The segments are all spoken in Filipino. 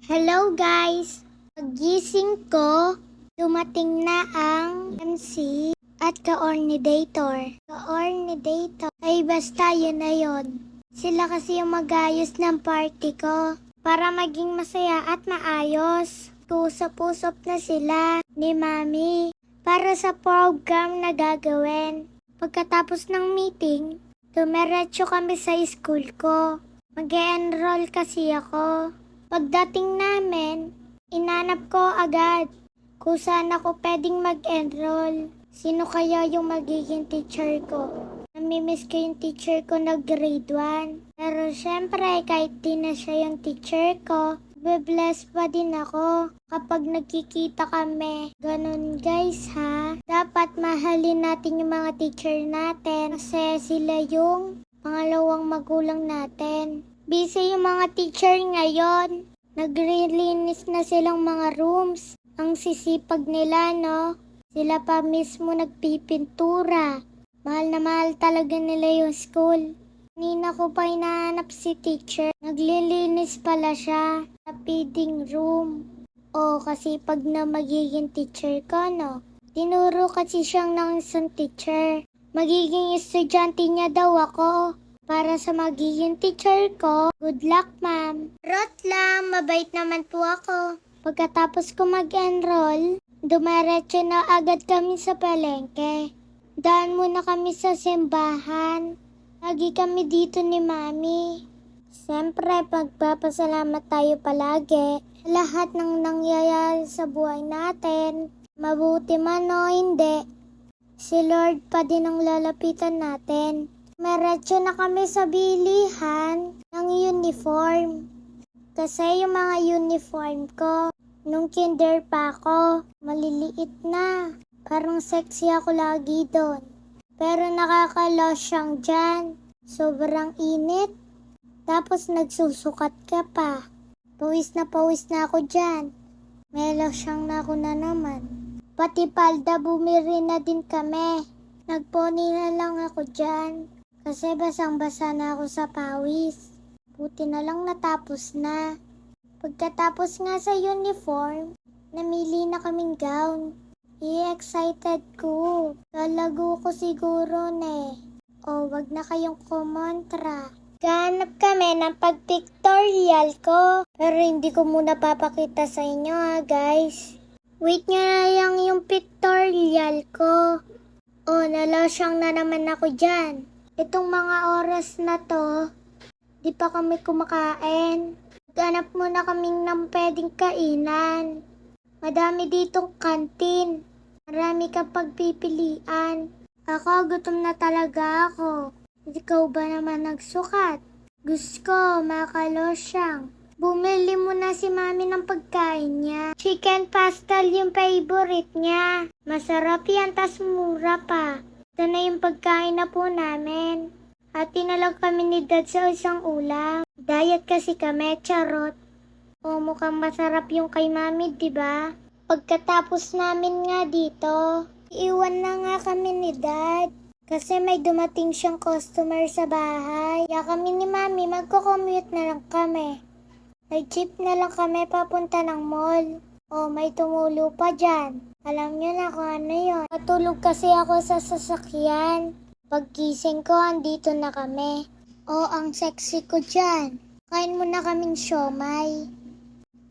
Hello guys! Pagising ko, dumating na ang MC at coordinator. Coordinator ay basta yun na yun. Sila kasi yung mag-ayos ng party ko para maging masaya at maayos. Kusap-usap na sila ni Mami para sa program na gagawin. Pagkatapos ng meeting, dumiretso kami sa school ko. Mag-e-enroll kasi ako. Pagdating namin, inanap ko agad kung saan ako pwedeng mag-enroll. Sino kaya yung magiging teacher ko? Namimiss ko yung teacher ko na grade 1. Pero syempre, kahit di na siya yung teacher ko, be-bless pa din ako kapag nagkikita kami. Ganun guys ha. Dapat mahalin natin yung mga teacher natin kasi sila yung pangalawang magulang natin. Busy yung mga teacher ngayon. Nagre-linis na silang mga rooms. Ang sisipag nila, no? Sila pa mismo nagpipintura. Mahal na mahal talaga nila yung school. Kanina ko pa hinahanap si teacher. Naglilinis pala siya sa feeding room. O kasi pag na magiging teacher ko, no? Tinuro kasi siyang ng isang teacher. Magiging estudyante niya daw ako. Para sa magiging teacher ko, good luck ma'am. Rot lang, mabait naman po ako. Pagkatapos ko mag-enroll, dumiretso na agad kami sa palengke. Daan muna kami sa simbahan. Lagi kami dito ni Mami. Siyempre, pagpapasalamat tayo palagi. Lahat ng nangyayari sa buhay natin, mabuti man o hindi, si Lord pa din ang lalapitan natin. Meretso na kami sa bilihan ng uniform. Kasi yung mga uniform ko, nung kinder pa ako, maliliit na. Parang sexy ako lagi doon. Pero nakakalosyang dyan. Sobrang init. Tapos nagsusukat ka pa. Pawis na ako dyan. May losyang na ako na naman. Pati palda bumiri na din kami. Nagponi na lang ako dyan. Kasi basang-basa na ako sa pawis. Buti na lang natapos na. Pagkatapos nga sa uniform, namili na kaming gown. I-excited ko. Lalago ko siguro ne. O wag na kayong kumontra. Ganap kami ng pag-pictorial ko. Pero hindi ko muna papakita sa inyo ha guys. Wait nyo na lang yung pictorial ko. O nalosyang na naman ako dyan. Itong mga oras na to, di pa kami kumakain. Ganap muna kaming ng pwedeng kainan. Madami ditong kantin. Marami kang pagpipilian. Ako, gutom na talaga ako. Ikaw ba naman nagsukat? Gusto ko, makalosyang. Bumili muna si Mami ng pagkain niya. Chicken pastel yung favorite niya. Masarap yan, tas mura pa. Ito na yung pagkain na po namin. Hati na lang kami ni Dad sa isang ulam. Diet kasi kami, charot. O mukhang masarap yung kay Mami, diba? Pagkatapos namin nga dito, iwan na nga kami ni Dad. Kasi may dumating siyang customer sa bahay. Kaya kami ni Mami, magko-commute na lang kami. Nag-jeep na lang kami papunta ng mall. O may tumulo pa dyan. Alam nyo na kung ano yun. Matulog kasi ako sa sasakyan. Paggising ko, andito na kami. O, ang sexy ko dyan. Kain mo na kaming siomay.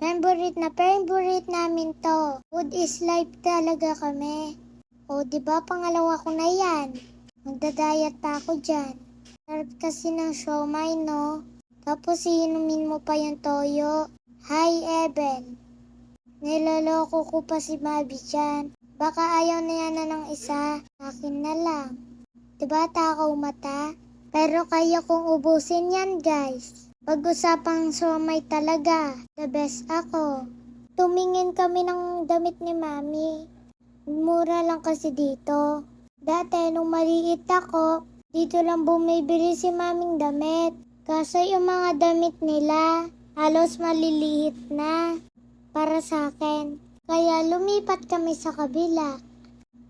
Favorite namin to. Food is life talaga kami. O, diba pangalawa ko na yan. Magdadayat pa ako dyan. Sarap kasi ng siomay, no? Tapos iinumin mo pa yung toyo. Hi, Eben. Niloloko ko pa si Mabi dyan. Baka ayaw na yan na ng isa. Akin na lang. Diba takaw mata? Pero kaya kong ubusin yan guys. Pag-usapang somay talaga. The best ako. Tumingin kami ng damit ni Mami. Mura lang kasi dito. Dati nung maliit ako, dito lang bumibili si Maming damit. Kaso yung mga damit nila, halos maliliit na. Para sa akin. Kaya lumipat kami sa kabila.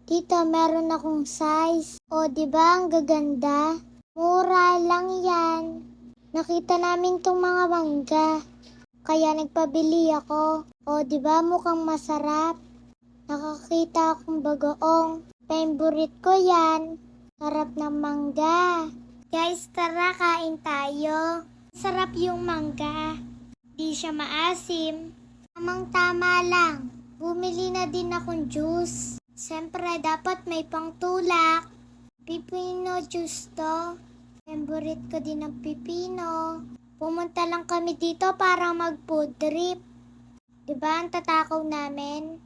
Dito meron akong size. O diba ang gaganda? Mura lang yan. Nakita namin tong mga mangga. kaya nagpabili ako. O, di ba mukhang masarap? Nakakita akong bagoong. Favorite ko yan. Sarap ng mangga. Guys, tara kain tayo. Sarap yung mangga. Di siya maasim. Tamang-tama lang. Bumili na din akong juice. Siyempre, dapat may pangtulak. Pipino juice to. Favorite ko din ang pipino. Pumunta lang kami dito para mag-food trip. Diba ang tatakaw namin?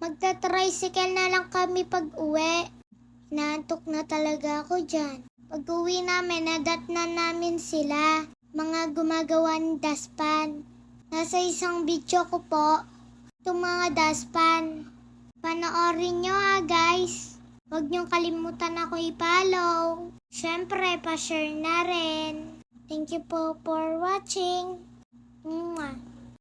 Magta-tricycle na lang kami pag-uwi. Inaantok na talaga ako dyan. Pag-uwi namin, nadatnan namin sila. Mga gumagawa ng daspan. Nasa isang video ko po, itong mga daspan. Panoorin nyo guys. Huwag niyong kalimutan ako i-follow. Siyempre, pa-share na rin. Thank you po for watching. Mwah.